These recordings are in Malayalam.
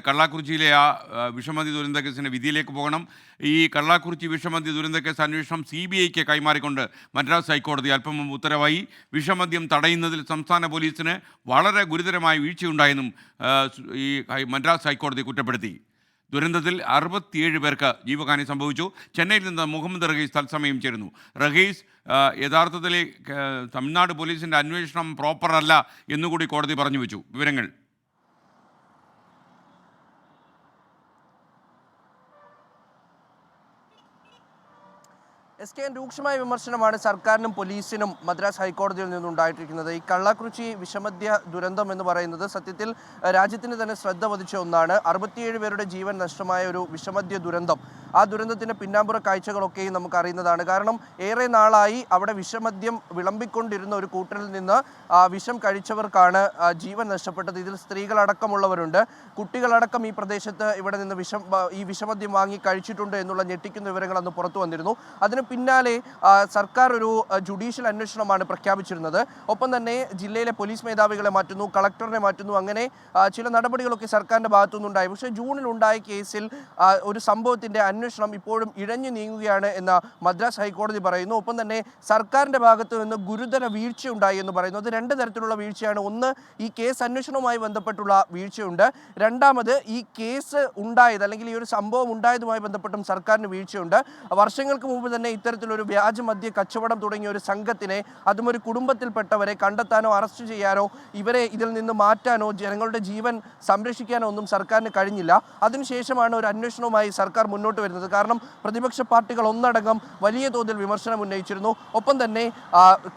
കള്ളാക്കുറിച്ചിയിലെ ആ വിഷമതി ദുരന്ത കേസിൻ്റെ വിധിയിലേക്ക് പോകണം. ഈ കള്ളാക്കുറിച്ചി വിഷമദ്യ ദുരന്ത കേസ് അന്വേഷണം CBIക്ക് കൈമാറിക്കൊണ്ട് മദ്രാസ് ഹൈക്കോടതി അല്പം മുമ്പ് ഉത്തരവായി. വിഷമദ്യം തടയുന്നതിൽ സംസ്ഥാന പോലീസിന് വളരെ ഗുരുതരമായ വീഴ്ചയുണ്ടായെന്നും ഈ മദ്രാസ് ഹൈക്കോടതി കുറ്റപ്പെടുത്തി. ദുരന്തത്തിൽ 67 പേർക്ക് ജീവഹാനി സംഭവിച്ചു. ചെന്നൈയിൽ നിന്ന് മുഹമ്മദ് റഹീസ് തത്സമയം ചേരുന്നു. റഹീസ്, യഥാർത്ഥത്തിൽ തമിഴ്നാട് പോലീസിൻ്റെ അന്വേഷണം പ്രോപ്പർ അല്ല എന്നുകൂടി കോടതി പറഞ്ഞു വെച്ചു. വിവരങ്ങൾ. SKN രൂക്ഷമായ വിമർശനമാണ് സർക്കാരിനും പോലീസിനും മദ്രാസ് ഹൈക്കോടതിയിൽ നിന്നുണ്ടായിട്ടിരിക്കുന്നത്. ഈ കള്ളാക്കുറിച്ചി വിഷമദ്യ ദുരന്തം എന്ന് പറയുന്നത് സത്യത്തിൽ രാജ്യത്തിന് തന്നെ ശ്രദ്ധ പതിച്ച ഒന്നാണ്. 67 പേരുടെ ജീവൻ നഷ്ടമായ ഒരു വിഷമദ്യ ദുരന്തം. ആ ദുരന്തത്തിൻ്റെ പിന്നാമ്പുറ കാഴ്ചകളൊക്കെയും നമുക്ക് അറിയുന്നതാണ്. കാരണം ഏറെ നാളായി അവിടെ വിഷമദ്യം വിളമ്പിക്കൊണ്ടിരുന്ന ഒരു കൂട്ടരിൽ നിന്ന് വിഷം കഴിച്ചവർക്കാണ് ജീവൻ നഷ്ടപ്പെട്ടത്. ഇതിൽ സ്ത്രീകളടക്കമുള്ളവരുണ്ട്, കുട്ടികളടക്കം ഈ പ്രദേശത്ത് ഇവിടെ നിന്ന് ഈ വിഷമദ്യം വാങ്ങി കഴിച്ചിട്ടുണ്ട് എന്നുള്ള ഞെട്ടിക്കുന്ന വിവരങ്ങൾ അന്ന് പുറത്തു വന്നിരുന്നു. അതിന് പിന്നാലെ സർക്കാർ ഒരു ജുഡീഷ്യൽ അന്വേഷണമാണ് പ്രഖ്യാപിച്ചിരുന്നത്. ഒപ്പം തന്നെ ജില്ലയിലെ പോലീസ് മേധാവികളെ മാറ്റുന്നു, കളക്ടറിനെ മാറ്റുന്നു, അങ്ങനെ ചില നടപടികളൊക്കെ സർക്കാരിൻ്റെ ഭാഗത്തുനിന്നുണ്ടായി. പക്ഷേ ജൂണിൽ ഉണ്ടായ കേസിൽ ഒരു സംഭവത്തിൻ്റെ അന്വേഷണം ഇപ്പോഴും ഇഴഞ്ഞു നീങ്ങുകയാണ് എന്ന് മദ്രാസ് ഹൈക്കോടതി പറയുന്നു. ഒപ്പം തന്നെ സർക്കാരിൻ്റെ ഭാഗത്തു നിന്ന് ഗുരുതര വീഴ്ചയുണ്ടായി എന്ന് പറയുന്നു. അത് രണ്ട് തരത്തിലുള്ള വീഴ്ചയാണ്. ഒന്ന്, ഈ കേസ് അന്വേഷണവുമായി ബന്ധപ്പെട്ടുള്ള വീഴ്ചയുണ്ട്. രണ്ടാമത്, ഈ കേസ് ഉണ്ടായത് അല്ലെങ്കിൽ ഈ ഒരു സംഭവം ഉണ്ടായതുമായി ബന്ധപ്പെട്ടും സർക്കാരിന് വീഴ്ചയുണ്ട്. വർഷങ്ങൾക്ക് മുമ്പ് തന്നെ ഇത്തരത്തിലൊരു വ്യാജ മദ്യ കച്ചവടം തുടങ്ങിയ ഒരു സംഘത്തിനെ, അതും ഒരു കുടുംബത്തിൽപ്പെട്ടവരെ കണ്ടെത്താനോ അറസ്റ്റ് ചെയ്യാനോ ഇവരെ ഇതിൽ നിന്ന് മാറ്റാനോ ജനങ്ങളുടെ ജീവൻ സംരക്ഷിക്കാനോ ഒന്നും സർക്കാരിന് കഴിഞ്ഞില്ല. അതിനുശേഷമാണ് ഒരു അന്വേഷണവുമായി സർക്കാർ മുന്നോട്ട് വരുന്നത്. കാരണം പ്രതിപക്ഷ പാർട്ടികൾ ഒന്നടങ്കം വലിയ തോതിൽ വിമർശനം ഉന്നയിച്ചിരുന്നു. ഒപ്പം തന്നെ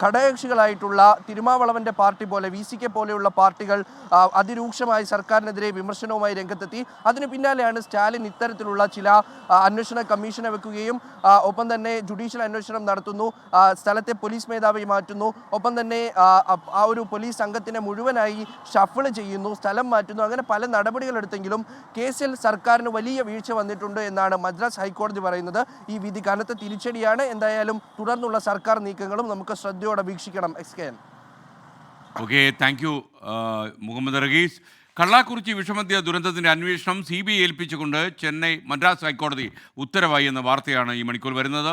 ഘടകകക്ഷികളായിട്ടുള്ള തിരുമാവളവൻ്റെ പാർട്ടി പോലെ VCK പോലെയുള്ള പാർട്ടികൾ അതിരൂക്ഷമായി സർക്കാരിനെതിരെ വിമർശനവുമായി രംഗത്തെത്തി. അതിന് പിന്നാലെയാണ് സ്റ്റാലിൻ ഇത്തരത്തിലുള്ള ചില അന്വേഷണ കമ്മീഷനെ വെക്കുകയും ഒപ്പം തന്നെ ജുഡീഷ്യൽ അന്വേഷണം നടത്തുന്നു, സ്ഥലത്തെ പോലീസ് മേധാവി മാറ്റുന്നു, ഒപ്പം തന്നെ ആ ഒരു പോലീസ് സംഘത്തിനെ മുഴുവനായി ഷഫിൾ ചെയ്യുന്നു, സ്ഥലം മാറ്റുന്നു, അങ്ങനെ പല നടപടികളെടുത്തെങ്കിലും കേസിൽ സർക്കാരിന് വലിയ വീഴ്ച വന്നിട്ടുണ്ട് എന്നാണ് മദ്രാസ് ഹൈക്കോടതി പറയുന്നത്. ഈ വിധി കനത്ത തിരിച്ചടിയാണ്. എന്തായാലും തുടർന്നുള്ള സർക്കാർ നീക്കങ്ങളും നമുക്ക് ശ്രദ്ധയോടെ വീക്ഷിക്കണം. SKN. Okay, thank you Muhammad Rahees. Kallakurichi വിഷമദ്യ ദുരന്തത്തിൻ്റെ അന്വേഷണം CBI ഏൽപ്പിച്ചുകൊണ്ട് മദ്രാസ് ഹൈക്കോടതി ഉത്തരവായി എന്ന വാർത്തയാണ് ഈ മണിക്കൂർ വരുന്നത്.